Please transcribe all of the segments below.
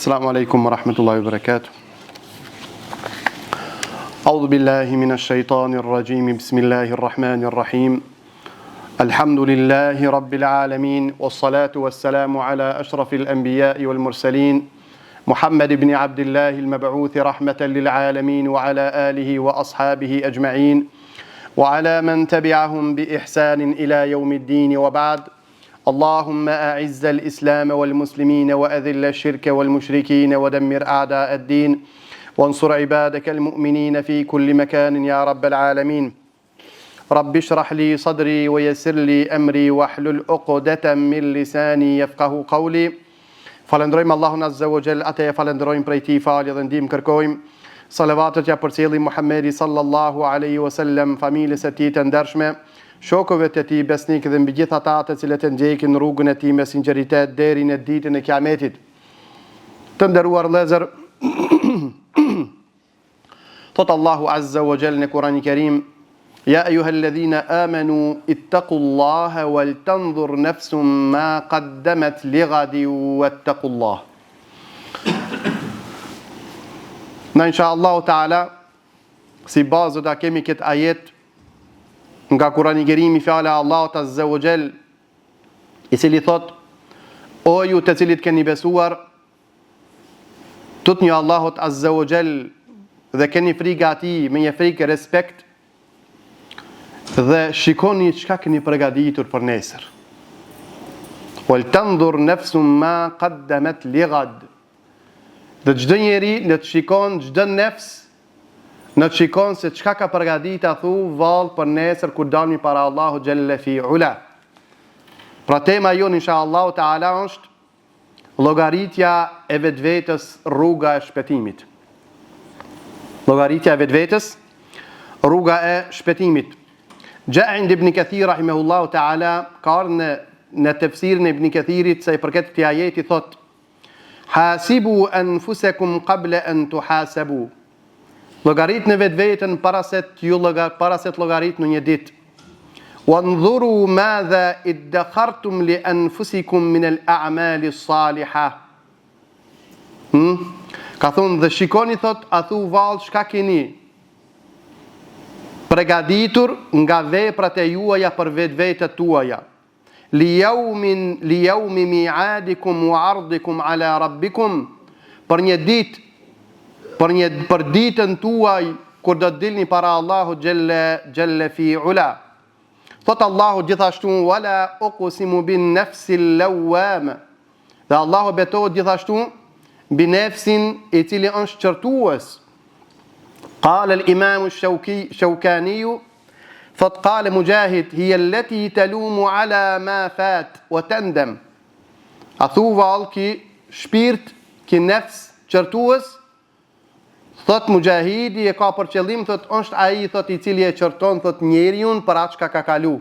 Assalamu alaikum wa rahmatullahi wa barakatuh. A'udhu billahi minash shaitanir rajim. Bismillahir rahmanir rahim. Alhamdulillahi rabbil alamin. Wassalatu wassalamu ala ashrafil anbiya'i wal mursalin. Muhammad ibn Abdullah al-mab'uth rahmatan lil alamin wa ala alihi wa ashabihi ajma'in. Wa ala man tabi'ahum bi ihsanin ila yawmiddin wa ba'd. اللهم أعز الإسلام والمسلمين وأذل الشرك والمشركين ودمر أعداء الدين وانصر عبادك المؤمنين في كل مكان يا رب العالمين. رب اشرح لي صدري ويسر لي أمري واحلل عقدة من لساني يفقه قولي. Falendrojmë Allahun Azza wa Jall, atë e falendrojmë prej tij falje dhe ndihmë kërkojmë. Salavatet ja përcjellim Muhammedi sallallahu alaihi wasallam, familjes së tij të ndershme, shokëve të tij besnik dhe mbi gjithë ata të cilët e ndjekin rrugën e tij me sinqeritet deri në ditën e Kiametit. Të nderuar vëllezër, thot Allahu Azza wa Jall në Kur'anin e Kerim: Ya ayyuhalladhina amanu ittaqullaha wal tanzur nafsum ma qaddamat lighadi wattaqullah. Na inshallah taala, si bazë da kemi këtë ajet nga Kurani i Kerimi, fjala e Allahut Azza wa Jall, i cili thot: O ju të cilit keni besuar, tutni Allahut Azza wa Jall dhe keni frikë atij me një frikë respekt, dhe shikoni çka keni përgatitur për nesër. Wal tanzur nafsum ma qaddamat lighad. Dhe çdo njeri le të shikon, çdo nefs në të shikon se çka ka përgatit a thu val për nesër kur dalmi para Allahu Jalla fi ula. Pra tema jonë inshallah taala është llogaritja e vetvetes, rruga e shpëtimit. Llogaritja e vetvetes, rruga e shpëtimit. Ja'a ind Ibn Kathir rahimahullahu taala, ka në tefsirin e Ibn Kathirit se i përket këtij ajeti thot: Hasibu anfusakum qabla an tuhasabu. Llogarit në vetveten para se të llogarit në një ditë. Wanzuru madha iddakhartum li anfusikum min al-a'mali as-salihah. Ka thonë dhe shikoni, thot, a thu vallë çka keni përgatitur nga veprat e juaja për vetvetet tuaja. Li yawmi mi'adikum wa 'ardikum ala rabbikum, për një ditë, për ditën tuaj kur do të dilni para Allahu Jalla fi ula. Thot Allahu gjithashtu: Wala uqsimu bin nafsil lawwam. Dhe Allahu betohet gjithashtu mbi nefsin i cili është çertues. Qala al-imam ash-Shawkani, thot qala Mujahid: hiya allati talumu ala ma fat wa tandam. A thu vallë ki shpirt, ki nefs çertues. Thot Mujahidi e ka për qëllim, thot është ai, thot, i cili e çerton, thot, njeriu për atë çka ka kalu,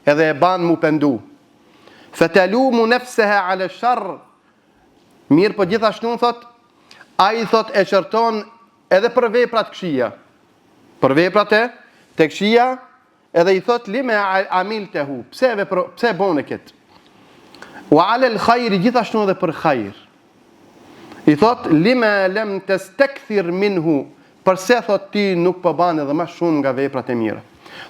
edhe e ban mu pendu. Fatalumu nafsaha ala sharr. Mirë, po gjithashtu thot, ai, thot, e çerton edhe për veprat këqija. Për veprat e të këqija, edhe i thot: lima amiltehu, pse bone kët. Wa ala al-khair, gjithashtu edhe për khair. I thot: lima lam tastakthir minhu, përse, thot, ti nuk po ban edhe më shumë nga veprat e mira.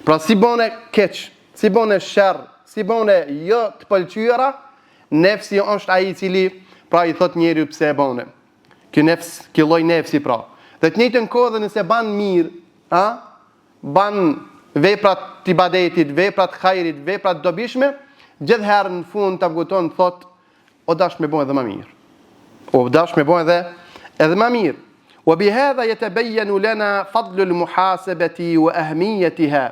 Pra si bone keq, si bone sherr, si bone jo të pëlqyera, nefsi është ai i cili, pra, i thot njeriu pse e bone. Ky nefs, ky lloj nefsi, pra. Dhe të njëjtën kohë nëse ban mirë, ban veprat të ibadetit, veprat khairit, veprat dobishme, gjithherë në fund ta kupton, thot: o dash me bën edhe më mirë. O dash me bën edhe më mirë. Wa bihadha yatabayyanu lana fadlu al-muhasabati wa ahmiyatiha.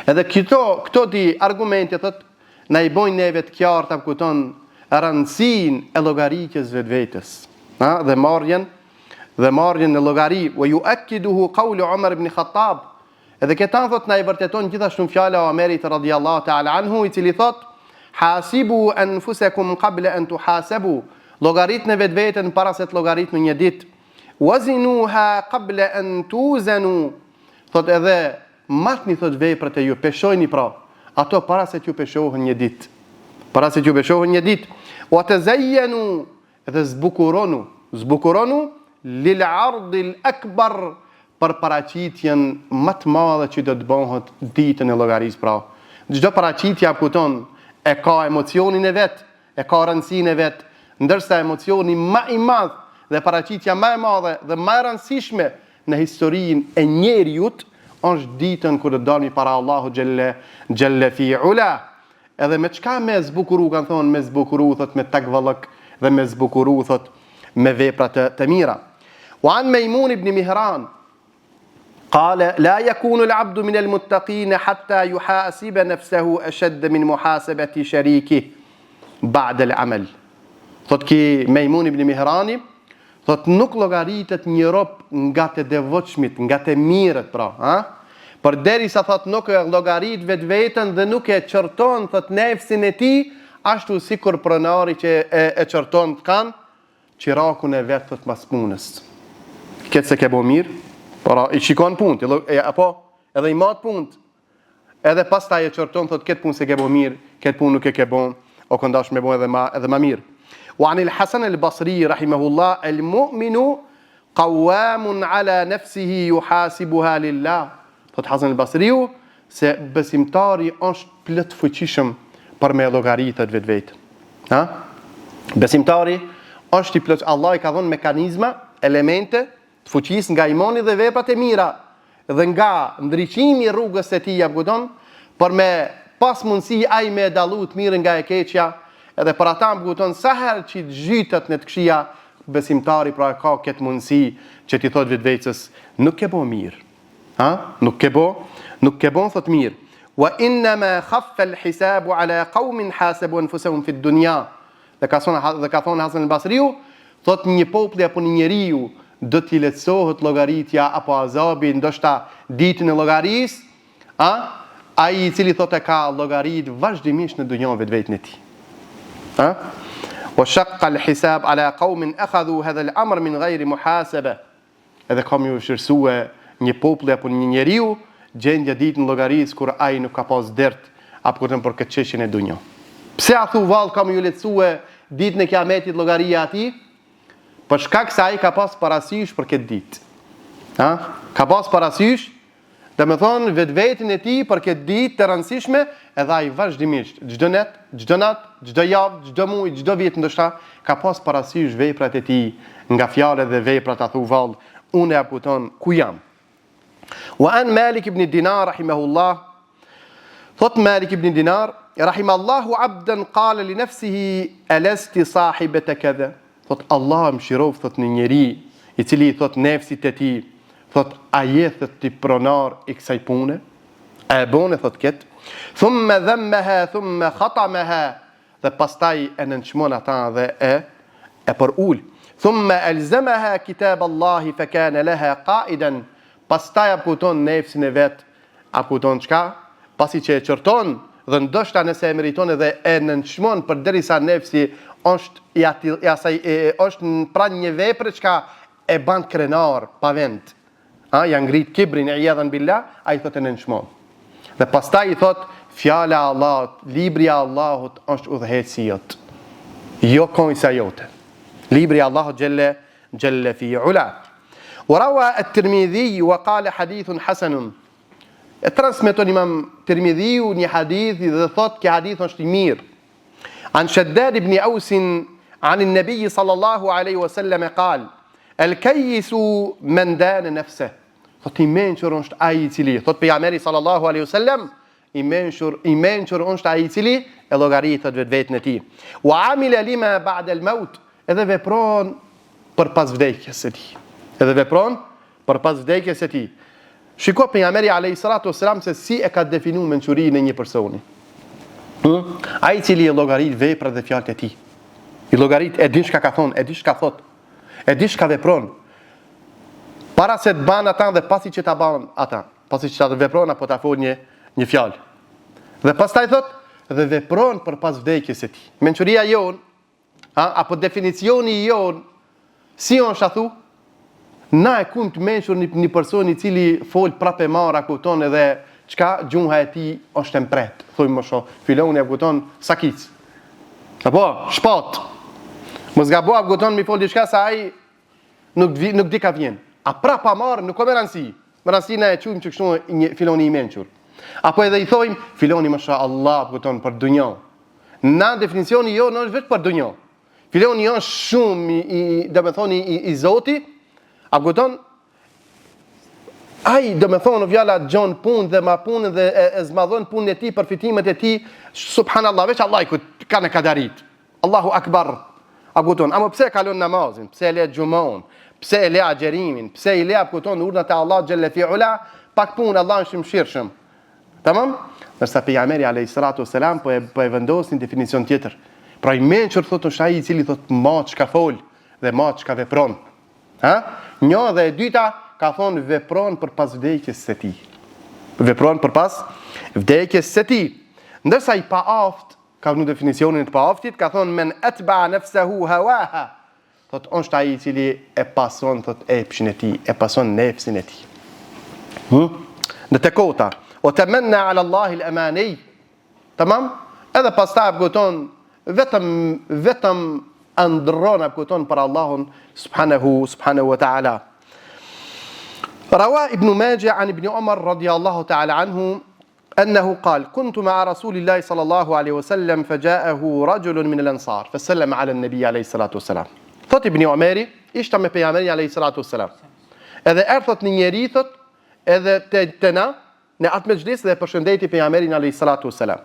Edhe këto di argumente, thot, na i bojnë neve të qartë ta kupton rëndësinë e llogaritjes vetvetes. Dhe marrjen në llogari. Wa yu'akkiduhu qawlu Umar ibn Khattab. Edhe këta, thot, na i vërteton gjithashtu fjala e Omerit radhiyallahu ta'ala anhu, i cili thot: Hasibu anfusakum qabla an tuhasabu. Llogarit në vetveten para se të llogarit në një ditë. Wazinuha qabla an tuzanu. Thot edhe matni, thot, veprat e ju, peshojni pra ato para se t'ju peshohen një ditë. Para se t'ju peshohen një ditë. Wa tazayyanu, edhe zbukuronu lil ardil akbar, për paraqitjen më të madhe që do të bëhet ditën e llogarisë. Pra, çdo paraqitje kupton e ka emocionin e vet, e ka rëndësinë e vet, ndërsa emocioni më i madh dhe paraqitja më e madhe dhe më e rëndësishme në historinë e njerëzit është ditën kur do dalmi para Allahu xhelle fi ula. Edhe me çka me zbukuru, kanë thonë me zbukuru thot me takvallëk dhe me zbukuru thot me vepra të mira. Wa an Mejmun ibn Mihran قال لا يكون العبد من المتقين حتى يحاسب نفسه أشد من محاسبة شريكه بعد العمل. Thot ki Mejmun ibn Mihrani, thot nuk llogaritet një rob nga të devotshmit, nga të mirët, pra, Për derisa thot nuk e llogarit vetveten dhe nuk e çorton thot nefsin e tij, ashtu sikur pronari që e çorton kan qirakun e vet thot mas punës. Këtë se ke bo mirë, para i shikon punë, apo edhe i mat punë, edhe pastaj e çorton thot këtë punë se ke bo mirë, këtë punë nuk e ke bon, o këndash me bo edhe ma mirë. Wa anil Hasan al-Basri rahimahullah, al-mu'minu qawamun ala nafsihi yuhasibuha lillah. Thot Hasan al-Basriu se besimtari është plot fuqishëm për me llogaritet vetvete. Besimtari është i plot, Allah i ka dhënë mekanizma, elemente të fuqisë nga imani dhe veprat e mira dhe nga ndriçimi i rrugës së tij kupton, për me pas mundësi ai me dallu të mirën nga e keqja, edhe për ata kupton sa herë që zhytet në të këqija, besimtari pra ka këtë mundësi që ti thot vetvetes nuk e bo mirë. Nuk ke bo thot mirë. Wa innama khaffa al-hisabu ala qaumin hasabu anfusahum fi ad-dunya. Dhe ka thonë Hasan al-Basriu, thot një popull apo një njeriu do t'i lehtësohet llogaritja apo azabi ndoshta ditën e llogarisë, ai i cili thot e ka llogarit vazhdimisht në dunjën vetveten e tij. Wa shaqqa al-hisab ala qaumin akhadhu hadha al-amr min ghayri muhasaba. Edhe kam ju shërsue një popull apo një njeriu gjendja ditën llogarisë kur ai nuk ka pas dert apo kur për këtë çështjen e dunjë. Pse a thu vallë kam ju lehtësue ditën e kiametit llogaria atij? Për shkak se ai ka pas parasysh për këtë ditë. Ka pas parasysh, domethënë vetveten e tij për këtë ditë të rëndësishme, edhe ai vazhdimisht çdo natë, çdo javë, çdo muaj, çdo vit ndoshta ka pas parasysh veprat e tij, nga fjalët dhe veprat a thu vallë, unë e kupton ku jam. Wa an Malik ibn Dinar rahimahullah, thot Malik ibn Dinar rahimallahu abdan qala li nafsihi alasti sahibata kadha. Thot Allah mëshirov thot në njeri i cili thot nefsit e tij, thot a je thot ti pronar i kësaj pune, a e bone thot ketë, thumma dhammaha thumma khatamaha, dhe pastaj e nënçmon ata dhe e për ul, thumma alzamaha kitab Allahi fa kana laha qaidan, pastaj aputon nefsin e vet, aputon çka, pasi që e çorton dhe ndoshta nëse e meriton edhe e nënçmon përderisa nefsi është është pranë një vepre çka e ban krenar pa vend. Ja ngrit kibrin e iyadhan billah, ai thotë nënçmon. Dhe pastaj i thot fjala e Allahut, libri i Allahut është udhëheci jot. Jo konjsa jote. Libri i Allahut jelle fi ula. وروى الترمذي وقال حديث حسن. transmeton Imam Tirmidhiu një hadith dhe thot që hadith është i mirë. عن شداد بن أوس عن النبي صلى الله عليه وسلم قال الكيس من دان نفسه. Thot i mençur është ai i cili, thot pejgamberi sallallahu alaihi wasallam, i mençur është ai i cili e llogaritet vetveten e tij. Wa amila lima ba'da al-maut, edhe vepron për pas vdekjes së tij. Edhe vepron për pas vdekjes së tij. Shiko pejgamberi alayhi salatu wasalam se si e ka definuar mençurinë e një personi. Ai i cili e llogarit veprat dhe fjalët e tij. I llogarit, e din çka ka thonë, e di çka thot, e di çka vepron. Para se të ban ata dhe pasi që ta ban ata, pasi që ta vepron apo ta fol një fjalë. Dhe pastaj thot, dhe vepron për pas vdekjes së tij. Mençuria jon, apo definicioni jon, si është a thu? Na e kum të mençur një person i cili fol prapë marr kupton edhe çka gjuha e tij është e mpret. Thojmë më shoh, filoni e kupton sakic. Apo shpat. Mos gabo apo kupton mi fol diçka sa ai nuk di ka vjen. A prapa marr nuk ka më rëndësi. Më rëndësina e quajmë që kështu një filoni i mençur. Apo edhe i thojmë filoni mashallah apo kupton për dunjë. Na definicioni jo në është vetë për dunjë. Filoni jo është shumë domethënë i Zoti, apo kupton ai domethënë fjala gjon punë dhe ma punën dhe e zmadhon punën e tij për fitimet e tij, subhanallahu, veç Allah i ka në kadarit. Allahu akbar. Apo kupton, ama pse kalon namazin, pse e le xhumon, pse e le agjerimin, pse i le apo kupton urdhat e Allah xhalla fi ula, pak punë Allah është i mëshirshëm. Tamam? Nërsa pejgamberi alayhis salatu wassalam po e vendosin definicion tjetër. Pra i mençur thotë është ai i cili thotë ma çka fol dhe ma çka vepron. Ha? Një dhe e dyta ka thonë vepron për pas vdekjes së tij. Vepron për pas vdekjes së tij. Ndërsa i paaft ka në definicionin e paaftit ka thonë men atba nafsahu hawaha. Thotë është ai i cili e pason thotë epshin e tij, e pason nefsin e tij. Në të kota o të menna ala Allahi l'amani. Tamam? Edhe pastaj apëgoton vetëm andron apëgoton për Allahun subhanahu wa ta'ala. روى ابن ماجه عن ابن عمر رضي الله تعالى عنه أنه قال كنت مع رسول الله صلى الله عليه وسلم فجاءه رجل من الأنصار فسلم على النبي عليه الصلاة والسلام. Thot ibn Umeri ishte me pejgamberin alayhi salatu wassalam. Edhe erdhët një njeri thot edhe te na në atë mejlis dhe përshëndeti pejgamberin alayhi salatu wassalam.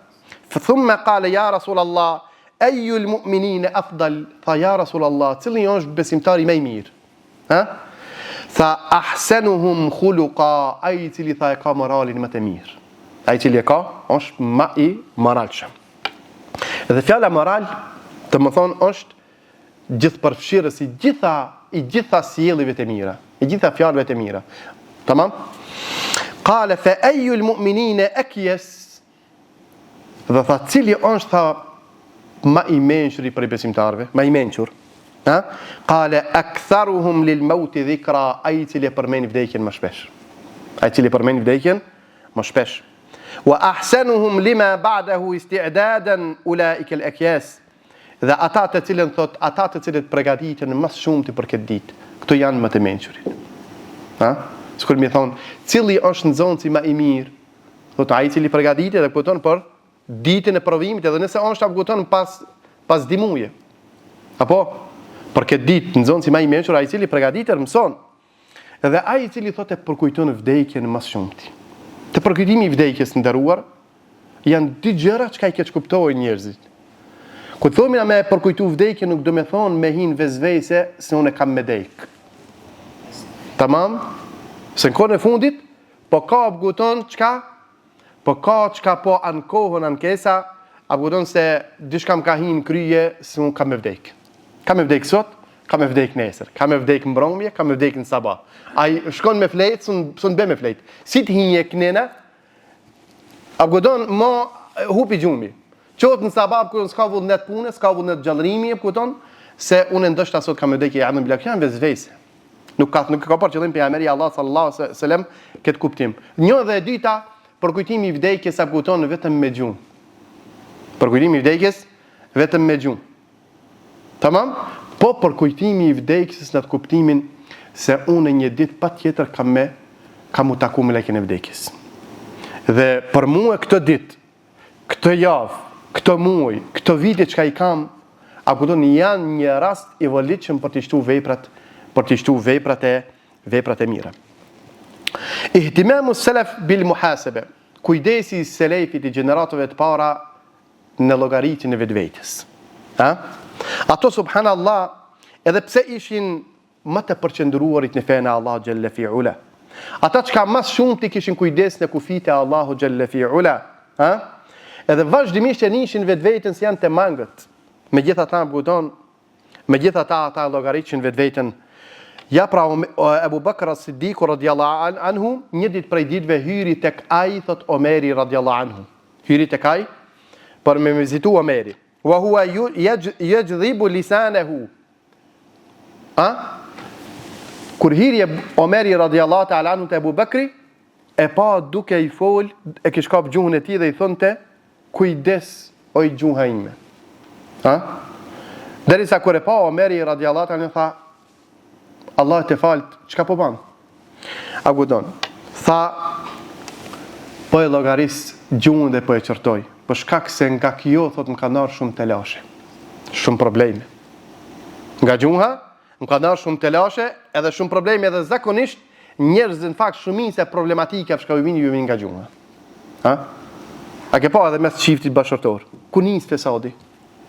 Thumma qala ya rasul Allah ayu almu'minin afdal. Tha ya rasul Allah, cili është besimtari më i mirë? Ha? Tha ahsanuhum khuluqa, ai cili tha e ka moralin më të mirë. Ai cili e ka është më i moralshëm. Dhe fjala moral, domethënë është gjithëpërfshirës i gjitha sjelljes të mira, i gjitha fjalëve të mira. Tamam? Qala fa ayu almu'minina akyas. Dhe tha cili është tha më i mençur për besimtarëve, më i mençur. Ha? Qala aktharuhum lil maut dhikra, ai cili përmend vdekjen më shpesh. Ai cili përmend vdekjen më shpesh. Wa ahsanuhum lima ba'dahu isti'dadan ulaika al-akyas. Dhe ata të cilët përgatiten më shumë për këtë ditë, këto janë më të mençurit. Ha? Sikur më thon, cili është nxënësi më i mirë? Thotë ai i cili përgatitet dhe kupton për ditën e provimit, edhe nëse është kupton pas dimuje. Apo për këtë ditë nxënësi më i mençur ai i cili përgatitet mëson. Edhe ai i cili thotë përkujton vdekjen më shumë. Të përkujtimi i vdekjes nderuar janë dy gjëra që i keq kuptojnë njerëzit. Kur thomi me përkujtu vdekjen nuk do me thonë me hin vezvese se unë kam me dek. Tamam? Se në kohën e fundit, po ka abguton çka? Po ka çka po anë kohën ankesa, abguton se dishka më ka hin kryje se unë kam me vdek. Kam me vdek sot, kam me vdek nesër, kam me vdek mbrëmje, kam me vdek në sabah. Ai shkon me flet, sun be me flet. Si të hinje knena, abguton mo hupi gjumi. Qotë në sabab kërë s'ka vullnet pune, s'ka vullnet gjallërimi, e këton, se unë ndoshta sot kam e dhejke e adën bilak, janë vezvese. Nuk ka për qëllim pejgamberi Allah sallallahu alaihi wasallam këtë kuptim. Një dhe e dyta, përkujtimi i vdekjes sa këton vetëm me gjumë. Përkujtimi i vdekjes vetëm me gjumë. Tamam? Po përkujtimi i vdekjes në të kuptimin se unë një ditë patjetër kam u taku me lekën e vdekjes. Dhe për mua këtë ditë, këtë javë, këto muaj, këto vite që ka i kam, apo janë një rast i volitshëm për të shtu veprat e mira. Ihtimamu selef bil muhasebe, kujdesi i selefit i gjeneratëve të para në llogaritin e vetvetes. Ha? Ato subhanallah, edhe pse ishin më të përqendruarit në fenë e Allah xhalla fi ula. Ata që ka mas shumë të kishin kujdes në kufite e Allahu xhalla fi ula. Ha? Edhe vazhdimisht e nishin vetveten se janë të mangët. Megjithatë buton, megjithatë ata llogaritën vetveten. Ja pra Abu Bakr as-Siddiq radhiyallahu anhu, një ditë prej ditëve hyri tek ai thot Omeri radhiyallahu anhu. Hyri tek ai për me vizitu Omeri. Wa huwa yajdhibu lisanahu. Ha? Kur hyri Omeri radhiyallahu ta'ala anhu te Abu Bakri, e pa duke i fol, e kish kap gjuhën e tij dhe i thonte kujdes o i gjuha ime. Ha? Derisa kur e pa Omeri radiallahu anhu tha, Allah të falt, çka po ban? A kujton? Tha, po e llogaris gjuhën dhe po e çortoj. Për shkak se nga kjo thot më ka ndarë shumë telashe, shumë probleme. Nga gjuha më ka ndarë shumë telashe edhe shumë probleme, edhe zakonisht njerëz në fakt shumica problematike që ju vinë nga gjuha. Ha? A ke pa edhe mes çiftit bashkëtor? Ku nis fesadi?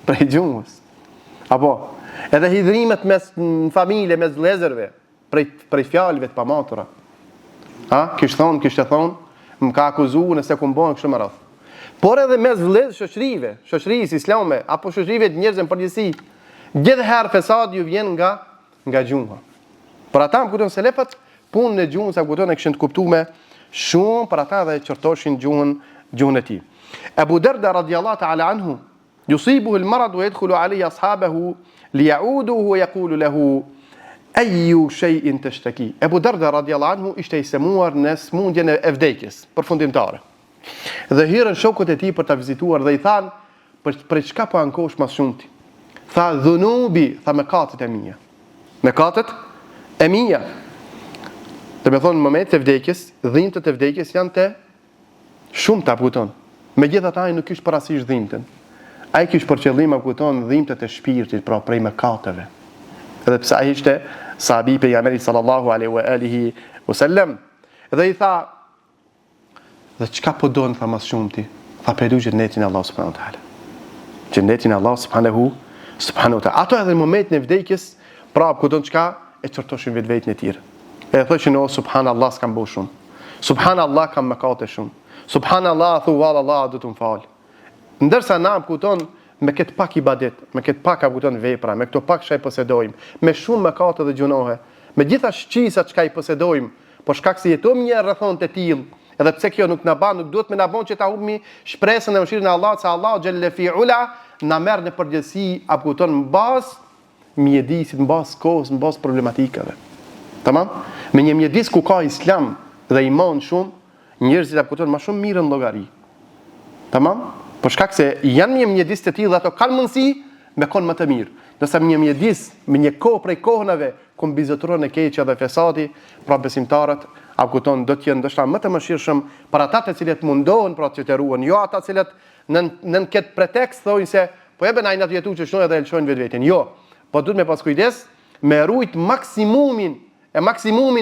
Prej gjuhës. Apo edhe hidhrimet mes në familje, mes vëllezërve, prej fjalëve të pamatura. Ha? Kishte thonë, më ka akuzuar nëse ku mbon kështu më radh. Por edhe mes vëllezër shoqërisë islame apo shoqërive të njerëzve në përgjithësi, gjithherë fesadi ju vjen nga gjuha. Por ata më kujton selefat, punën e gjuhës sa kujton e kishin të kuptuar shumë për ata dhe çortoshin gjuhën e tij. Abu Darda radiallahu ta'ala anhu يصيبه المرض ويدخل عليه أصحابه ليعوده ويقول له أي شيء تشتكي. Abu Darda radiallahu anhu ishte I sëmuar në smundjen e vdekjes, përfundimtare. Dhe hyrën shokët e tij për ta vizituar dhe I thanë, për çka po ankosh më shumti? Tha, dhunubi, tha mëkatet e mia. Mëkatet e mia. Do të thonë në momentin e vdekjes, dhimbjet e vdekjes janë të shumta, kupton. Megjithatë ai nuk kishte parasysh dhimbjen. Ai kishte për qëllim kupton dhimbjet e shpirtit, pra prej mëkateve. Edhe pse ai ishte sahabi I pejgamberit sallallahu alaihi wa alihi wasallam. Dhe I tha, dhe çka po don tha më shumti? Tha pedu xhenetin e Allah subhanahu wa taala. Xhenetin e Allah subhanahu wa taala. Ato edhe në momentin e vdekjes, prap ku don çka e çortoshin vetveten e tyre. E thoshin o subhanallahu s'kam bëu shumë. Subhanallahu kam mëkate shumë. Subhanallahu thu valla Allah do të më fal. Ndërsa na kupton me këtë pak ibadet, me këtë pak kupton vepra, me këto pak çka I posedojmë, me shumë mëkate dhe gjunohe, me gjitha shqisat çka I posedojmë, por shkak se jetojmë një rrethon të tillë, edhe pse kjo nuk na ban, nuk duhet me na bën që ta humbim shpresën e mëshirën e Allahut, se Allah xhelle fi ula na merr në përgjithësi apo kupton mbas mjedisit, mbas kohës, mbas problematikave. Tamam? Me një mjedis ku ka islam dhe iman shumë, njerëzit apo kupton më shumë mirë në llogari. Tamam? Por shkak se janë një mjedis të tillë, ato kanë mundësi me kon më të mirë. Nëse një mjedis me një kohë prej kohëve ku mbizotron e keqja dhe fesadi, pra besimtarët apo kupton do të jenë ndoshta më të mëshirshëm për ata të cilët mundohen pra të ruan, jo ata të cilët nën këtë pretekst thonë se po e bën ai natë jetu që shnoja dhe lëshojnë vetveten. Jo, po duhet me pas kujdes me rujt maksimumin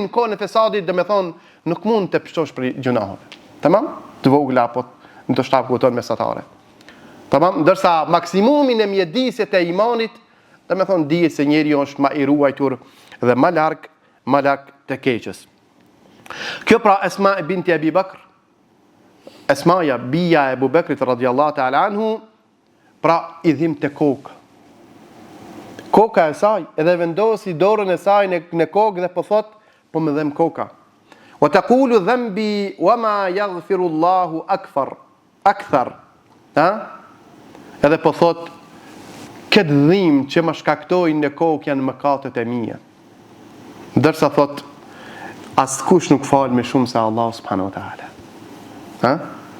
kohën e fesadit, do të thonë nuk mund të pështosh për gjunaheve. Tamam? Të vogla apo ndoshta kupton mesatare. Tamam, ndërsa maksimumin e mjedisit e imanit, do të thonë dihet se njeriu është më I ruajtur dhe më larg të keqes. Kjo pra Esma binti Abi Bakr, Esmaja bija e Abu Bekrit radiallahu ta'ala anhu, pra I dhim të kokë. Koka e saj, edhe vendosi dorën e saj në kokë dhe po thot, po më dhem koka. Wa taqulu dhanbi wa ma yaghfiru Allahu akthar. Ha? Edhe po thot, këtë dhim që më shkaktojnë në kokë janë mëkatet e mia. Ndërsa thot, askush nuk fal më shumë se Allah subhanahu wa taala. Ha?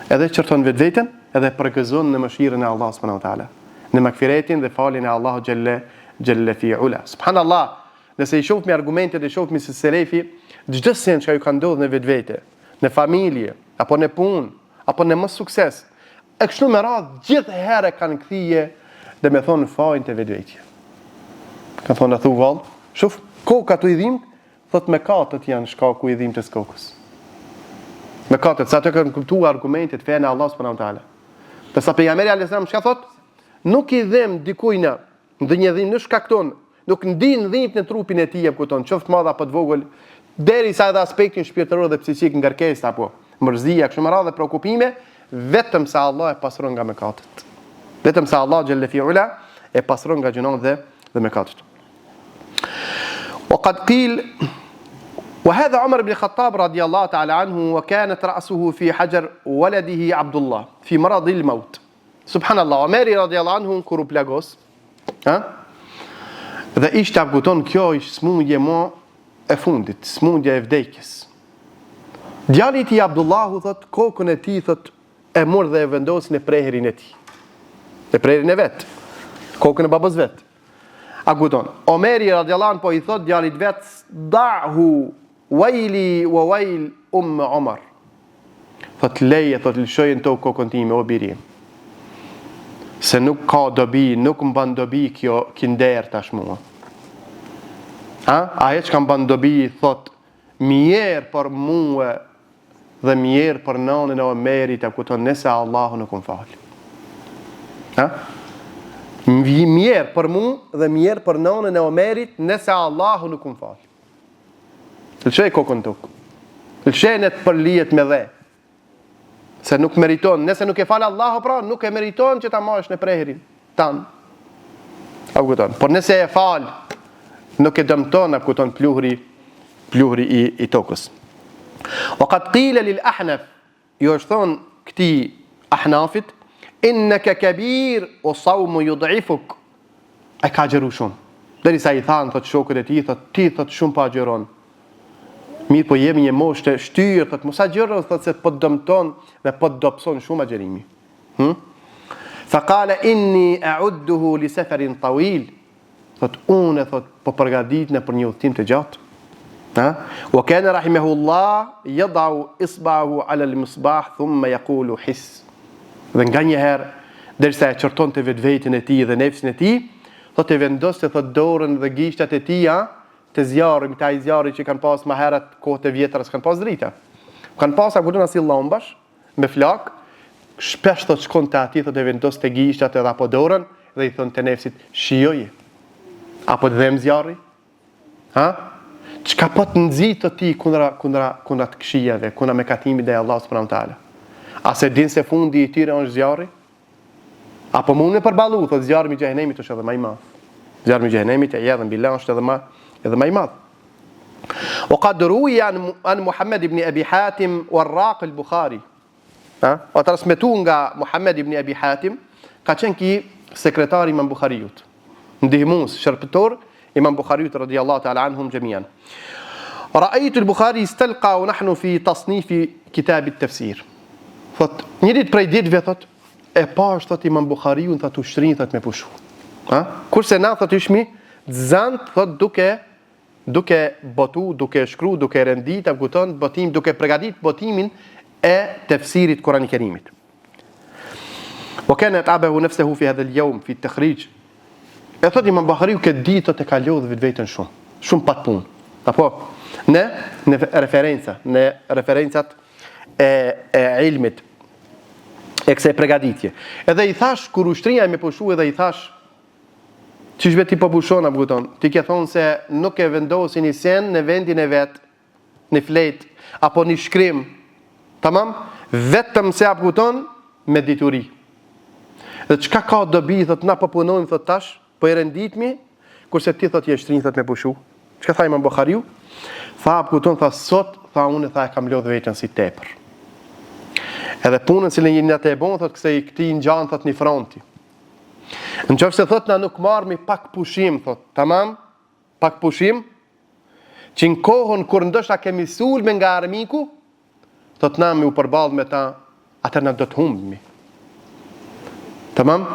Edhe çorton vetveten, edhe përgëzon në mëshirën e Allah subhanahu wa taala, në magfiretin dhe faljen e Allahu xhelle fi ula. Subhanallah, nëse I shohim argumentet e shohim se selefi, çdo sen që ju ka ndodhur në vetvete, në familje, apo në punë, apo në mos sukses, e kështu me radhë gjithherë kanë kthije dhe me thonë fajin të vetvetja. Ka thonë thu vallë, shof, koka tu I dhim, thot mëkatet janë shkaku I dhimbjes kokës. Mëkatet, sa të kanë kuptuar argumentet fenë Allah subhanahu wa taala. Përsa pejgamberi alayhis salam çka thot? Nuk I dhem dikujt në një dhimbje, nuk shkakton, nuk ndin dhimbje në trupin e tij, kupton, qoftë madh apo të vogël, derisa edhe aspektin shpirtëror dhe psikik ngarkesë apo mërzia, kështu me radhë dhe preokupime, vetëm se Allah e pastron nga mëkatet. Vetëm se Allah xhelle fi ula e pastron nga gjunat dhe mëkatet. وقد قيل وهذا عمر بن الخطاب رضي الله تعالى عنه وكانت رأسه في حجر ولده عبد الله في مرض الموت. سبحان الله. Omeri رضي الله عنه kur u plagos, dhe ishte kupton kjo ishte smundje më e fundit, smundja e vdekjes. Djali I tij Abdullahu thot kokën e tij thot e mor dhe e vendosi në preherin e tij. Në preherin e vet. Kokën e babës vet. A kupton? Omeri radiallahu anhu po i thot djalit vet, da'hu wajli wa wajl Omar. Thot leje, thot lëshojën të kokën time, o birim. Se nuk ka dobi, nuk më ban dobi kjo kinder tash mua. Aje që kam ban dobi, thot, mjerë për mua dhe mjerë për nanën e Omerit, a kupton, nëse Allahu nuk më falë. Mjerë për mua dhe mjerë për nanën e Omerit, nëse Allahu nuk më falë. Lëshoj kokën tuk. Lëshenet për lijet me dhe. Se nuk meriton, nëse nuk e falë Allahu pra, nuk e meriton që ta mash në preherin tanë. A kupton? Por nëse e falë, nuk e dëmton, a kupton, pluhri i tokës. O qad qila lil Ahnaf, ju është thonë këti Ahnafit, innaka kabir o sawmu yud'ifuk. E ka gjeru shumë. Derisa i thanë, thot shokët e ti, thot ti thot shumë pa gjeron. Mirë po jemi një moshë të shtyrë, thot mos agjeroj, thot se po të dëmton dhe po të dobëson shumë agjerimi. Faqala inni a'udduhu li safarin tawil. Thot unë thot po përgatitna për një udhtim të gjatë. Wa kana rahimahullah yad'u isba'ahu 'ala al-misbah thumma yaqulu hiss. Dhe nganjëherë derisa e çortonte vetveten e tij dhe nefsin e tij, thot e vendoste thot dorën dhe gishtat e tij të zjarri, me ta i zjarri që kanë pas më herët kohët e vjetra, s'kan pas drita. Kanë pas akutuna si llambash me flak, shpesh thot shkon te ati, thot e vendos te gishtat edhe apo dorën dhe i thon te nefsit, shijoje. Apo të dhem zjarri? Çka po të nxit të ti kundra të këshijave, kundra mekatimit dhe Allah subhanahu wa taala. A se din se fundi i tyre është zjarri? Apo mund me përballu, thot zjarri i xhehenemit është edhe më i madh. Zjarri i xhehenemit e jedhën billah është edhe më i madh. وقد روي عن محمد بن أبي حاتم والراق البخاري. O transmetu nga Muhammed ibn Abi Hatim, ka qenë ki sekretari Imam Bukhariut, ndihmues shërbitor Imam Bukhariut radiyallahu ta'ala anhum jamian. رأيت البخاري استلقى ونحن في تصنيف كتاب التفسير. Thot, një ditë prej ditëve thot, e pash thot Imam Bukhariun thot ushtrin thot me pushu. Kurse na thot ishmi zant thot duke botu, duke shkru, duke rendit, kupton, botim, duke përgatit botimin e tefsirit Kur'anit Kerimit. وكان يتعبه نفسه في هذا اليوم في التخريج. E thot Imam Bukhariu këtë ditë të ka lodhë vetveten shumë pat punë. Apo në referencat e ilmit e kësaj përgatitje. Edhe i thash kur ushtria më pushu edhe i thash çish vetë po pushon apo kupton. Ti ke thonë se nuk e vendosin i sen në vendin e vet, në flet apo në shkrim. Tamam? Vetëm se apo kupton me dituri. Dhe çka ka dobi thot na po punojmë thot tash, po i renditmi, kurse ti thot je shtrin thot me pushu. Çka tha Imam Bukhariu? Tha apo kupton tha sot, tha unë tha e kam lodh veten si tepër. Edhe punën që jeni atë e bon thot këtij ngjan thot në fronti. Nëse thot na nuk marrmi pak pushim thot, tamam? Pak pushim që në kohën kur ndoshta kemi sulme nga armiku, thot na me u përball me ta, atë na do të humbmi. Tamam?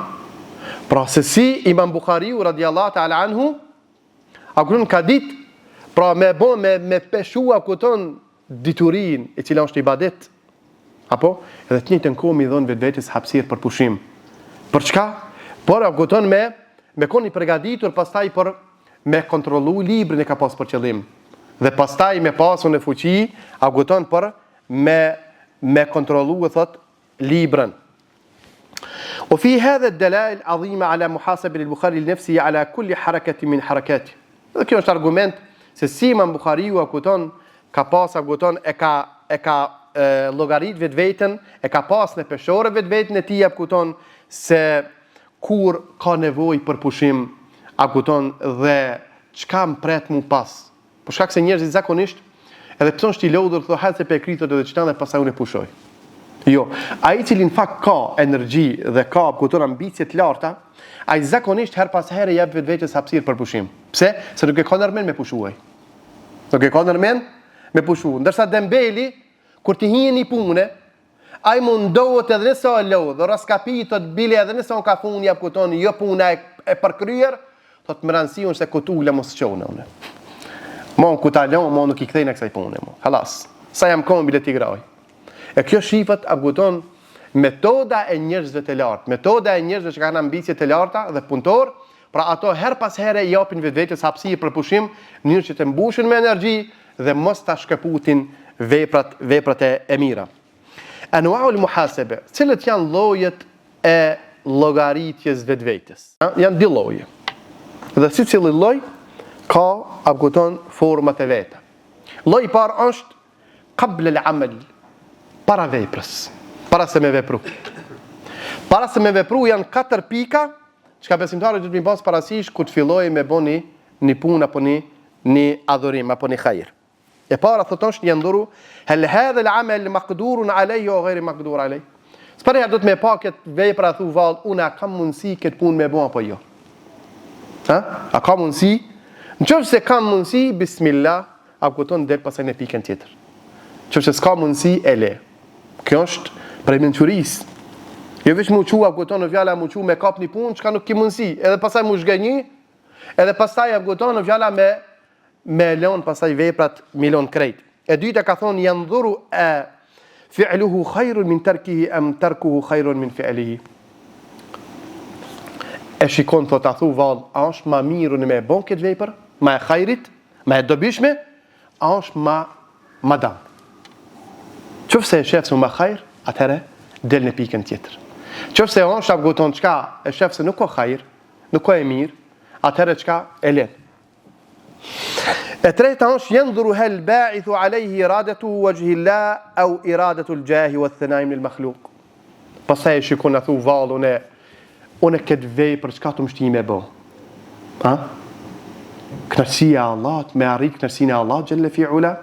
Pra se si Imam Bukhariu radiyallahu ta'ala anhu akun ka ditë pra me peshua kuton diturin e cila është ibadet. Apo edhe të njëjtën kohë mi dhon vetvetes hapësirë për pushim. Për çka? Por akuton me koni përgatitur pastaj për me kontrollu librin e ka pas për qëllim. Dhe pastaj me pasur në fuqi, akuton për me kontrollu e thot librin. وفي هذا الدلائل عظيمة على محاسبة البخاري لنفسه على كل حركة من حركاته. Dhe kjo është argument se si Imam Bukhariu akuton ka pas akuton e ka llogarit vetveten, e ka pas në peshore vetveten e tij akuton se kur ka nevojë për pushim akuton dhe çka mpret mu pas. Por shkak se njerëzit zakonisht edhe pse është i lodhur thotë hajde se pe kritot edhe çtan dhe pastaj unë pushoj. Jo, ai cili në fakt ka energji dhe ka kupton ambicie të larta, ai zakonisht her pas here jep vetvetes hapësirë për pushim. Pse? Se nuk e ka ndërmend me pushuaj. Nuk e ka ndërmend me pushu. Ndërsa Dembeli kur ti hihen në punë, ai mundohet edhe nëse o lodh, raskapitot bile edhe nëse on ka funi jap kupton, jo puna e përkryer, thot më rëndësi se kutula mos qone une. Mon ku ta lëm, mon nuk i kthejnë kësaj pune mo. Hallas. Sa jam kon bile ti graj. E kjo shifat abuton metoda e njerëzve të lartë, metoda e njerëzve që kanë ambicie të larta dhe punëtor, pra ato her pas here japin vetvetes hapësirë për pushim, në mënyrë që të mbushin me energji dhe mos ta shkëputin veprat e mira. Anwa'ul muhasebe, cilët janë llojet e llogaritjes vetvetes? Janë dy lloje. Dhe secili lloj ka abuton format e veta. Lloji i parë është qabla al-amal, para veprës, para se me vepru. Para se me vepru janë 4 pika çka besimtarët duhet të pas parasysh kur të fillojë me bëni një punë apo një adhurim apo një hajër. E para thotë është yanduru hal hadha al-amal maqdurun alayhi wa ghayr maqdur alayhi. S'para do të më pa këtë vepra thu vallë, unë kam mundësi këtë punë me bë apo jo. A ka mundësi? Nëse kam mundësi, bismillah, a kupton del pasaj në pikën tjetër. Nëse s'ka mundësi, e le. Kjo është prej mençurisë. Jo veç mu qua kupton në fjala mu qua me kap një punë, çka nuk ki mundësi, edhe pasaj mu zhgënjë, edhe pasaj kupton në fjala me lën pasaj veprat milon krejt. E dyta ka thonë yandhuru fi'luhu khairun min tarkihi am tarkuhu khairun min fi'lihi. E shikon thot a thu vallë, a është ma mirë në me bon këtë vepër, ma e khajrit, ma e dobishme, a është ma dam. Qofse e shef se ma khajr, atëherë del në pikën tjetër. Qofse on shaf guton çka, e shef se nuk ka khajr, nuk ka e mirë, atëherë çka e len. E treta është yandhuru hal ba'ithu alayhi iradatu wajhi Allah au iradatu al-jahi wa al-thana'i min al-makhluq. Pastaj e shikon a thu vallë unë këtë vepër çka të mështi me bë. Kënaqësia e Allahut, me arrit kënaqësinë e Allahut xhelle fi ula.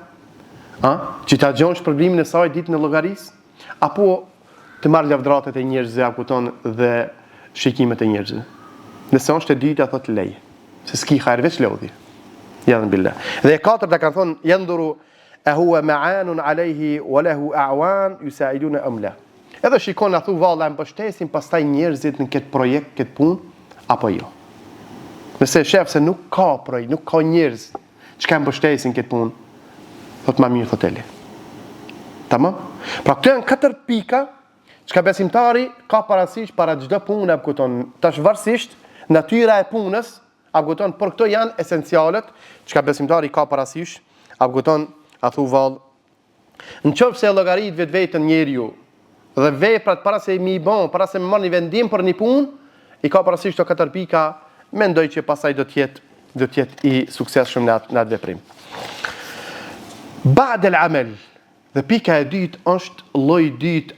Që ta gjonsh problemin e saj ditën e llogarisë, apo të marr lavdratet e njerëzve, akuton dhe shikimet e njerëzve. Nëse është e dyta thotë leje, se s'ki hajr veç lodhi. Yadhan billah. Dhe e katërta kanë thonë yanduru a huwa ma'anun alayhi wa lahu a'wan yusaiduna am la. Edhe shikon a thu valla mbështesin pastaj njerëzit në këtë projekt, këtë punë apo jo. Nëse shef se nuk ka projekt, nuk ka njerëz që kanë mbështesin këtë punë, thot më mirë thoteli. Tamam? Pra këto janë 4 pika çka besimtari ka parasysh para çdo pune apo kupton, tash varësisht natyra e punës, apo kupton, por këto janë esencialet çka besimtari ka parasysh, apo kupton, a thu vallë. Nëse llogarit vetveten njeriu dhe veprat para se mi bon, para se me marrë një vendim për një punë, i ka parasysh këto 4 pika, mendoj që pasaj do të jetë i suksesshëm në atë veprim. Ba'd al-amal, dhe pika e dytë është lloji i dytë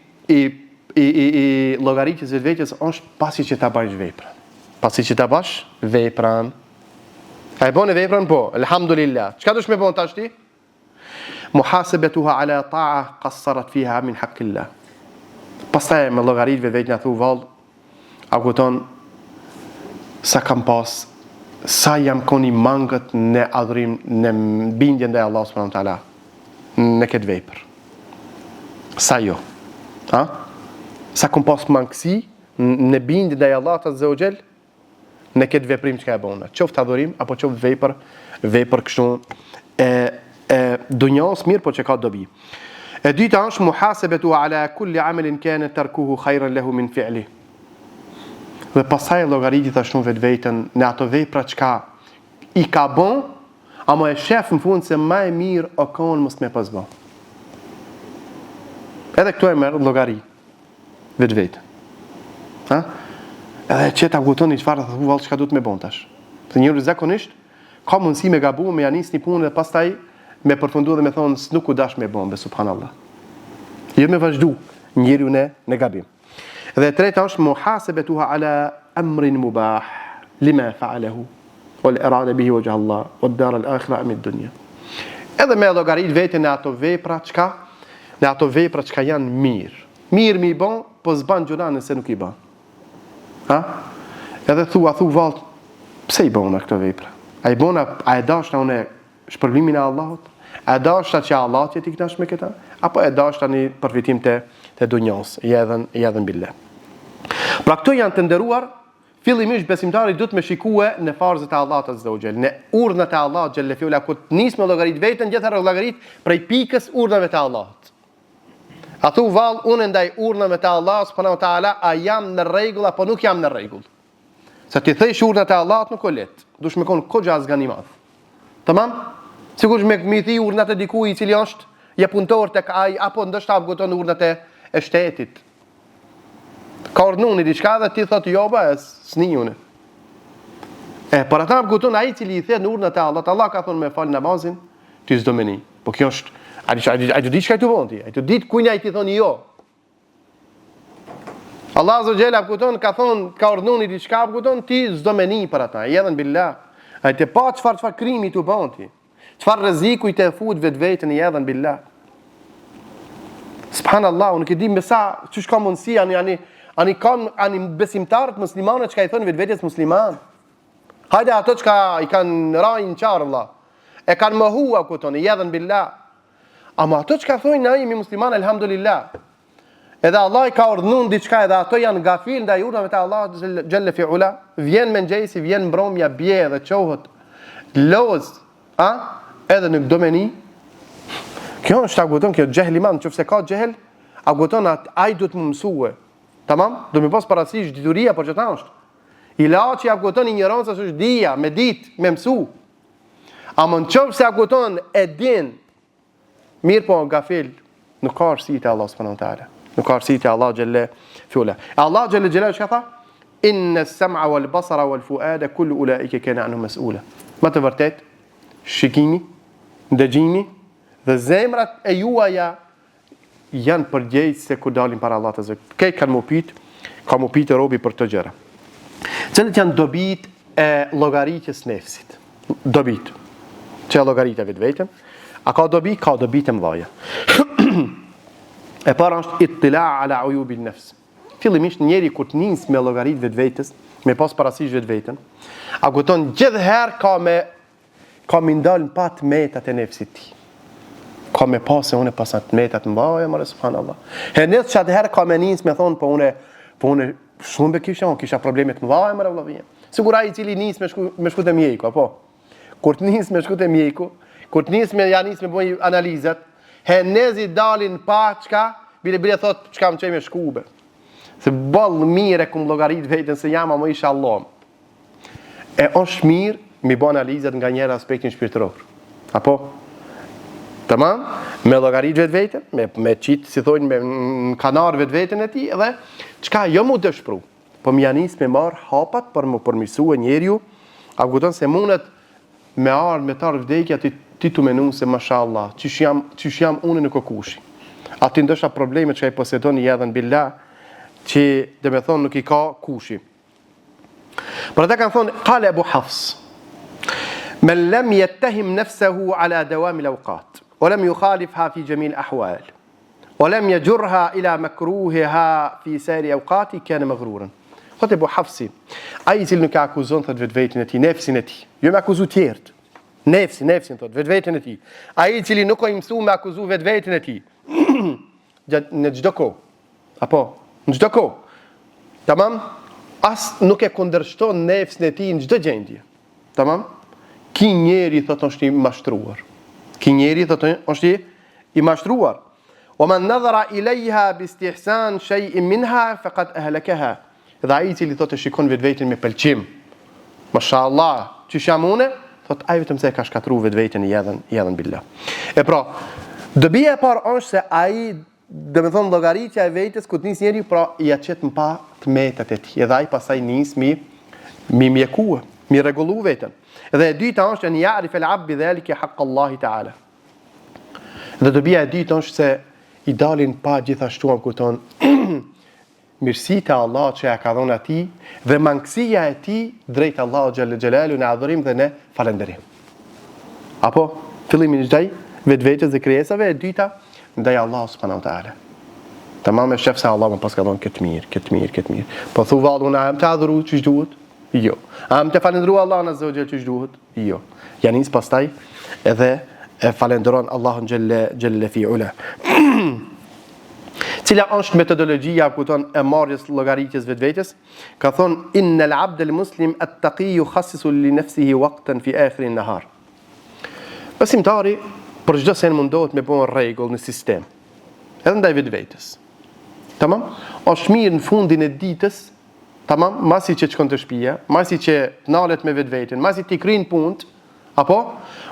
i llogaritjes vetvetes është pasi që ta bësh veprën. Pasi që ta bësh veprën. A e bën veprën po, alhamdulillah. Çka do të më bën tash ti? Muhasabatuha ala ta'a qassarat fiha min haqqillah. Pastaj me llogarit vetë na thu vallë, a kupton sa kam pas, sa jam koni mangët në adhurim, në bindje ndaj Allahut subhanahu wa taala në këtë vepër. Sa jo. Sa kam pas mangësi në bindje ndaj Allahut azza wa jall në këtë veprim që ka e bëna. Qoftë adhurim apo qoftë vepër kështu dunjos mirë po që ka dobi. E dyta është muhasabatu ala kulli amalin kana tarkuhu khayran lahu min fi'li. Dhe pasaj llogaritit ashtu vetveten në ato vepra çka i ka bën, ama e shef në fund se më e mirë o kon mos më pas bë. Edhe këtu e merr llogari vetveten. Edhe që ta kujtoni çfarë thu vallë çka duhet më bën tash. Se njëri zakonisht ka mundësi me gabu, me janis një punë dhe pastaj me përfundu dhe me thonë nuk u dash me bombe, subhanallah. Jo me vazhdu njeriu në gabim. Dhe e treta është muhasabatuha ala amrin mubah lima fa'alahu wal irada bihi wajh Allah wad dar al akhirah min dunya. Edhe me llogarit veten në ato vepra çka janë mirë. Mirë mi bën, po s'ban gjuna nëse nuk i bën. Edhe thu vallë, pse i bëna këto vepra? A e dashna unë shpërblimin e Allahut? A e dashna që Allah të kënash me këta? Apo e dashna një përfitim të dunjos? Jadhan billah. Pra këto janë të nderuar fillimisht besimtari duhet me shikue në farzët e Allahut azza wa jall, në urdhnat e Allahut xhelle fiula, ku nis me llogarit veten, gjithë llogarit prej pikës urdhnave të Allahut. A thu vallë, unë ndaj urdhnave të Allahut subhanahu wa taala, a jam në rregull apo nuk jam në rregull? Sa ti thësh urdhnat e Allahut nuk o let. Dush me kon koxha azgani madh. Tamam? Sigurisht me thi urdhnat e dikujt i cili është ja punëtor tek ai apo ndoshta avguton urdhnat e shtetit. Ka urdhnuni diçka dhe ti thotë jo ba, s'niune. Por ata avguton ai i cili i thën urdhnat e Allahut. Allah ka thonë me fal namazin, ti s'do meni. Po kjo është ai do di çka të bën ti. Ai do di kujt ai ti thoni jo. Allah azza jalla avguton ka thonë ka urdhnuni diçka avguton ti s'do meni për ata. Jedhen billah. Ai të pa çfarë krimi tu bën ti. Çfarë rreziku i të fut vetveten jedhen billah. Subhanallahu, nuk e di me sa çu ka mundësi ani besimtarët muslimanë çka i thonë vetvetes musliman. Hajde ato çka i kanë rajnë qarë vëlla. E kanë mohua kuton, jedhen billah. Ama ato çka thonë ai mi musliman elhamdulillah. Edhe Allah i ka urdhnuar diçka edhe ato janë gafil ndaj urdhave të Allahut xhelle fiula, vjen mengjesi, vjen mbromja, bie dhe çohet. Loz, edhe në domeni. Kjo është aguton, kjo gjehli man, nëse ka gjehel, aguton ai duhet më mësue. Tamam? Do më pas parasysh dituria por çfarë është. Ilaçi aguton ignoranca është dija, me ditë, me mësu. Ama nëse aguton e din, mirë po gafil, nuk ka arsye te Allah subhanahu wa taala. Nuk ka arsye te Allah xhelle fiula. Allah xhelle xhelal çka tha? Inna as-sam'a wal basara wal fuada kullu ulaika kana anhu mas'ula. Ma të vërtet, shikimi, ndëgjimi dhe zemrat e juaja janë përgjegjës se kur dalin para Allahut azza. Kë kanë më pitë robi për të gjëra. Cilat janë dobit e llogaritjes nefsit? Dobit. Çe llogaritja vetveten? A ka dobi të mëdha. E para është ittila ala uyubi nefs. Fillimisht njeri kur të nis me llogarit vetvetes, me pas parasysh vetveten, a kupton gjithherë ka me ndalë pa të metat e nefsit ti. Ka me pasë unë pasat metat mbaja, mërë subhanallah. Nësë që atëherë ka me njës me thonë, po une shumë be kisha problemet mbaja, mërë vlavije. Sigura i cili njës me shku të mjeku, apo? Kur të njës me shku të mjeku, kur të njës me bëj analizat, nëzi dalin pa qka, bile thot qka më qej me shkube. Se bëllë mire kum logarit vetën se jam, më isha Allah. E është mirë, mi bo analizat nga njëra aspektin shpirtëror. Apo? Tamam? Me llogarit vetveten, me qitë, si thojnë, me kanar vetveten e ti, edhe çka jo mu dëshpru, po më janis me marë hapat për më përmirësue njeriu, a kupton se mundet me ardhë me tarë vdekja ti të menu se mashallah, qysh jam unë në kokushi. A ti ndësha problemet që ai posedon i edhen billah, që dhe me thonë nuk i ka kushi. Për ata kanë thonë, qale Abu Hafs, men lem jettehim nefsehu ala dawami l'awqat, ولم يخالفها في جميع الأحوال ولم يجرها إلى مكروهها في سائر أوقاته كان مغرورا. Thotë Abu Hafsi, ai i cili nuk e akuzon thot vetveten e tij, nefsin e tij. Jo me akuzu të tjerë. Nefsin thot vetveten e tij. Ai i cili nuk ka mësuar me akuzu vetveten e tij. Në çdo kohë. Apo, në çdo kohë. Tamam? As nuk e kundërshton nefsin e tij në çdo gjendje. Tamam? Ki njeri thot është i mashtruar. Ki njeri thotë është i mashtruar. Wa man nadhara ilayha bi istihsan shay'in minha faqad ahlakaha. Dhe ai i cili thotë shikon vetveten me pëlqim. Mashallah, çish jam unë, thotë ai vetëm se ka shkatruar vetveten i jedhen billah. E pra, dobia e parë është se ai, domethënë llogaritja e vetes ku nis njeriu, pra ja çet mpa të metat e tij. Edhe ai pastaj nis mi mjekua, mi rregullu veten. Dhe e dyta është në ya'rif al-'abd bidhalika haqq Allah ta'ala. Dhe dobia e dytë është se i dalin pa gjithashtu kupton mirësitë e Allahut që ja ka dhënë atij dhe mangësia e tij drejt Allahut xhalla xhelalu në adhurim dhe në falënderim. Apo fillimi i çdaj vetvetes dhe krijesave, e dyta ndaj Allahut subhanahu wa taala. Tamam, e shef se Allah më pas ka dhënë këtë mirë. Po thu vallë unë am të adhuru ç'i duhet? Jo. A më të falendru Allah në zëgjel që duhet? Jo. Janis pastaj edhe e falendron Allahun gjelle fi ula. Cila është metodologjia e marrjes llogaritjes vetvetes? Ka thonë innal abd al muslim at-taqi yukhassisu li nafsihi waqtan fi akhir an-nahar. Besimtari për çdo sen mundohet me bën rregull në sistem. Edhe ndaj vetvetes. Tamam? Është mirë në fundin e ditës, tamam, masi që shkon të shtëpia, masi që nalet me vetveten, masi ti kryen punë, apo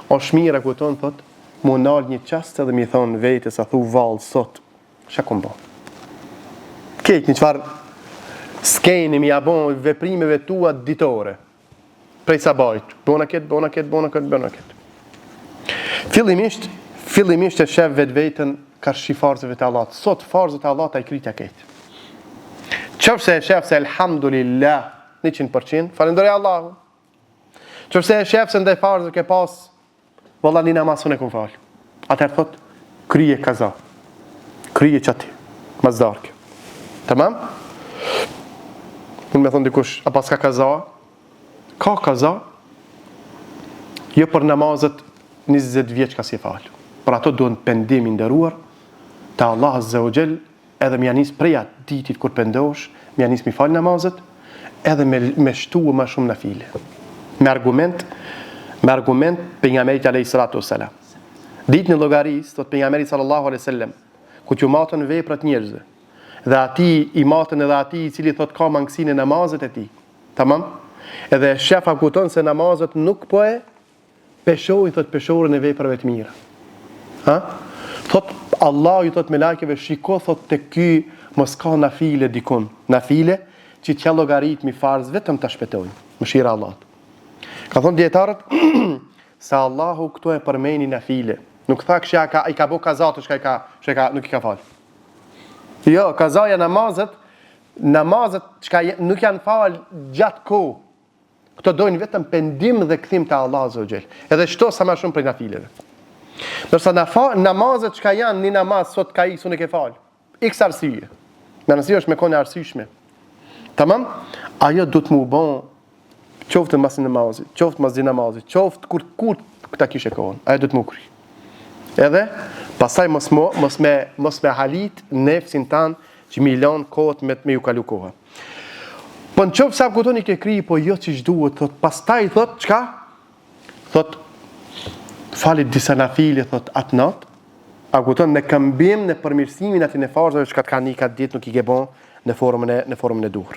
është mirë thot, mu nal një çast edhe mi thon vetes a thu vallë sot. Çka kom bë? Këtë një çfarë skeni mi abon veprimeve tua ditore. Prej sabajt, bona këtë. Fillimisht e shef vetveten karshi farzëve të Allahut. Sot farzët e Allahut ai krita këtë. Qofse e shef se elhamdulillah 100%, falenderoj Allahun. Qofse e shef se ndaj farzëve ke pas valla një namaz unë e kum fal. Atëherë thot krije kaza. Krije qati, mazdarke. Tamam? Unë me thonë dikush, a pas ka kaza? Ka kaza? Jo për namazet 20 vjeç ka si falë. Për ato duhen pendimi nderuar te Allah Azza wa Jall, edhe më janis preja ditit kur pendosh, më janis mi fal namazet, edhe me shtuë më shumë nafile. Me argument pejgamberit alayhis salatu wassalam. Ditën e llogarisë, thot pejgamberi sallallahu alaihi wasallam, ku që matën veprat njerëzve, dhe ati i matën edhe ati i cili thot ka mangësinë e namazet e ti. Tamam? Edhe shefa kuton se namazet nuk po e peshojnë, thot peshorën e veprave të mira. Ha? Thot Allah ju thot me lajkeve shiko thot të ky mos ka nafile dikun. Nafile që t'ja llogarit mi farz vetëm ta shpëtojnë. Mëshira Allah. Ka thonë dietarët se Allahu këto e përmeni nafile. Nuk tha kësha i ka bo kazat, nuk i ka falë. Jo, kazaja namazet që nuk janë falë gjatë kohë. Këto dojnë vetëm pendim dhe këthim të Allah Azza wa Jall. Edhe shto sa ma shumë prej nafileve. Nërsa namazet që janë një namaz sot ka ikë, unë e ke falë. X arsye. Në nësio është me kone arsyshme. Tamam? Ajo du të mu bon qoftë mas namazit, qoftë mas di namazit, qoftë kur këta kishe kohën. Ajo du të mu kry. Edhe pastaj mos me halit nefsin tan që mi lën kohët me ju kalu koha. Po në qoftë sa kutoni ke kri, po jo që duhet, thot pastaj thot çka? Thot falit disa nafile thot atë natë, a kuton në këmbim në përmirësimin aty në farzave që ka një katë ditë nuk i ke bon në formën e duhur.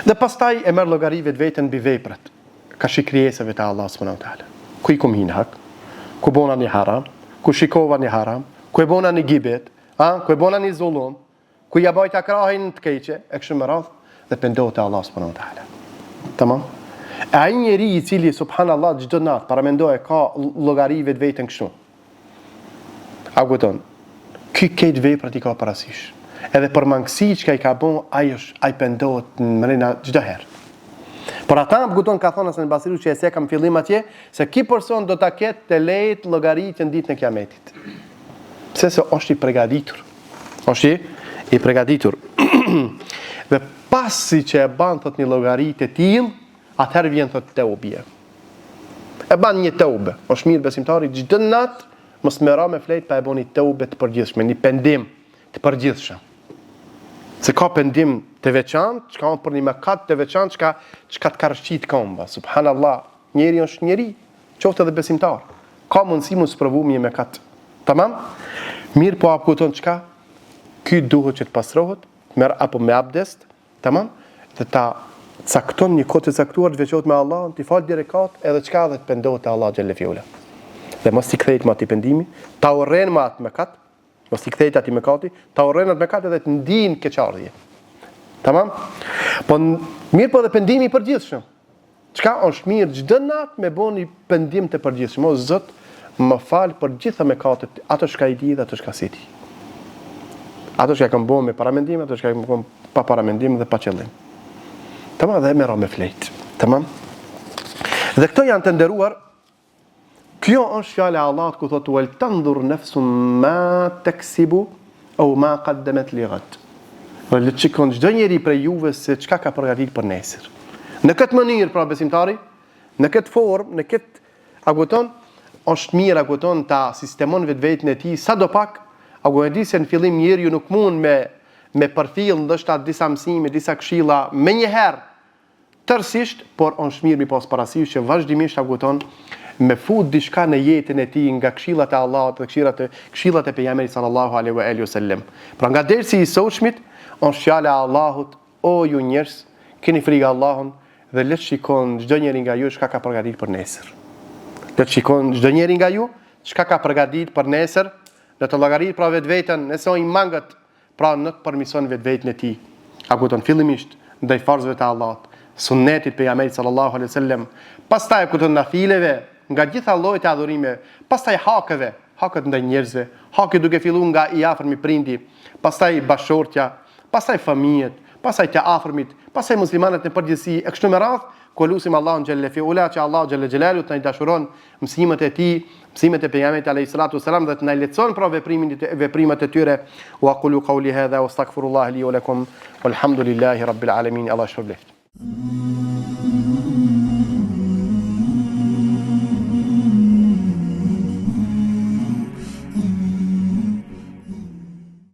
Dhe pastaj e merr llogari vetveten mbi veprat, ka shikrijesave të Allah subhanahu wa taala. Ku i kum hin hak? Ku bona një haram, ku shikova një haram, ku e bona një gibet, ku e bona një zullum, ku ja bajta krahin të keqe, e kështu me radhë, dhe pendohet te Allah subhanahu wa taala. Tamam? E ai njeri i cili subhanallahu çdo natë paramendoj ka llogari vetveten kështu. A kupton? Ky këtë veprat i ka parasysh. Edhe për mangësi që i ka bën, ai pendohet në mënyrë çdo herë. Por ata kupton ka thonë Hasan Basriu që e se kam fillim atje se ky person do ta ketë të lehtë llogaritën ditën e Kiametit. Pse se është i përgatitur. Është i përgatitur. Dhe pasi që e ban thot një llogaritë e tillë, atëherë vjen thot teubia. E ban një teube. Është mirë besimtari çdo natë mos më ra me flet pa e bëni teube të përgjithshme, një pendim të përgjithshëm. Se ka pendim të veçantë, që ka për një mëkat të veçantë, që ka të karëshqit komba. Subhanallah, njeri është njeri, qoftë edhe besimtar. Ka mundësi mu së provu një mëkat. Tamam? Mirë po apkuton qka? Ky duhet që të pasrohet, merë apo me abdest, tamam? Dhe ta cakton një kohë të caktuar të veçohet me Allah, t'i falë direkat, edhe qka dhe të pendohet të Allah gjelle fjolla. Dhe mos t'i kthejt ma t'i pendimi, ta urren ma atë mëkat, mos t'i kthejt ati mëkati, ta urren atë mëkat edhe të ndin keqardhje. Tamam? Po mirë po dhe pendimi i përgjithshëm. Çka është mirë çdo natë me bëni pendim të përgjithshëm. O Zot, më fal për gjitha mëkatet, ato që i di dhe ato që si di. Ato që kam bënë me paramendim, ato që kam bënë pa paramendim dhe pa qëllim. Tamam, dhe me ra me flet. Tamam? Dhe këto janë të nderuar. Kjo është fjala e Allahut ku thotë wal tanzur nafsun ma taksibu aw ma qaddamat li ghad. Le të shikon çdo njeri prej juve se çka ka përgatitur për nesër. Në këtë mënyrë pra besimtari, në këtë formë, në këtë aguton, është mirë aguton ta sistemon vetveten e tij sadopak Apo e di se në fillim njeriu nuk mund me përfill ndoshta disa mësime, disa këshilla me një herë tërësisht, por është mirë mi pas parasysh që vazhdimisht aguton me fut diçka në jetën e tij nga këshillat e Allahut dhe këshillat e pejgamberit sallallahu alaihi wasallam. Pra nga dersi i sotshmit është fjala e Allahut: o ju njerëz, keni frikë Allahun dhe le të shikon çdo njeri nga ju çka ka përgatitur për nesër. Le të shikon çdo njeri nga ju çka ka përgatitur për nesër, në të llogarit pra vetveten, nëse ai mangët, pra nuk përmison vetveten e tij. Aguton fillimisht ndaj farzëve të Allahut, sunnetit pejgamberit sallallahu alaihi wasallam, pastaj aguton nafileve, nga gjitha llojet e adhurimeve, pastaj hakët ndaj njerëzve, haki duke filluar nga i afërmi prindi, pastaj bashortja, pastaj fëmijët, pastaj të afërmit, pastaj muslimanët në përgjithësi, e kështu me radhë, ku lutim Allahun xhelle fi ula që Allah xhelle xhelalu të na dashuron mësimet e tij, mësimet e pejgamberit alayhis salatu wasalam, dhe të na lehtëson pra veprimet e tyre. Wa qulu qawli hadha wastaghfirullaha li wa lakum walhamdulillahi rabbil alamin. Allah shpërblet.